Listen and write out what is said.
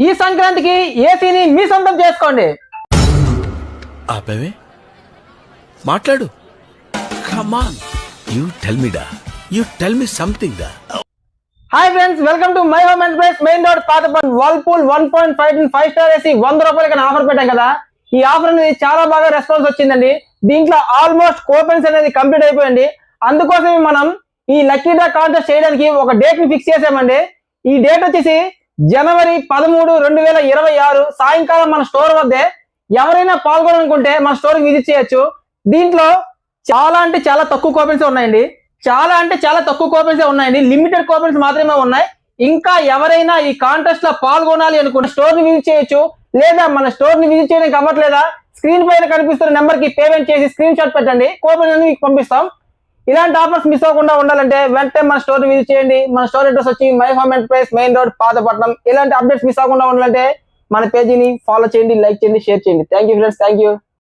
ఈ సంక్రాంతికి ఏసీని మీ సొంతం చేసుకోండి. ఆపేవే మాట్లాడు. కమాన్ యూ టెల్ మీ డా, యూ టెల్ మీ సంథింగ్ డా. Hi friends, welcome to my home enterprise main road పాతపన్. వర్ల్పూల్ 1.5 5 స్టార్ ఏసీ 100 రూపాయలకి ఆఫర్ పెట్టాం కదా. ఈ ఆఫర్ అనేది చాలా బాగా రెస్పాన్స్ వచ్చిందండి. దీంట్లో ఆల్మోస్ట్ కూపన్స్ అనేది కంప్లీట్ అయిపోయింది. అందుకోసమే మనం ఈ లక్కీ డ్రా కాంటెస్ట్ చేయడానికి ఒక డేట్ ని ఫిక్స్ చేసామండి. ఈ డేట్ వచ్చేసి జనవరి 13, 2026 సాయంకాలం మన స్టోర్ వద్దే. ఎవరైనా పాల్గొనాలనుకుంటే మన స్టోర్ విజిట్ చేయొచ్చు. దీంట్లో చాలా అంటే చాలా తక్కువ కూపన్స్ ఉన్నాయండి. లిమిటెడ్ కూపన్స్ మాత్రమే ఉన్నాయి. ఇంకా ఎవరైనా ఈ కాంటెస్ట్ లో పాల్గొనాలి అనుకుంటే స్టోర్ ని విజిట్ చేయొచ్చు. లేదా మన స్టోర్ ని విజిట్ చేయడానికి అవ్వట్లేదా, స్క్రీన్ పైన కనిపిస్తున్న నెంబర్ కి పేమెంట్ చేసి స్క్రీన్ షాట్ పెట్టండి, కూపన్ అనేది మీకు పంపిస్తాం. ఇలాంటి ఆఫర్స్ మిస్ అవ్వకుండా ఉండాలంటే వెంటనే మన స్టోర్ ని విజిట్ చేయండి. మన స్టోర్ అడ్రస్ వచ్చి my home enterprise main road Pathapatnam. ఇలాంటి అప్డేట్స్ మిస్ అవ్వకుండా ఉండాలంటే మన పేజీని ఫాలో చేయండి, లైక్ చేయండి, షేర్ చేయండి. Thank you friends, thank you.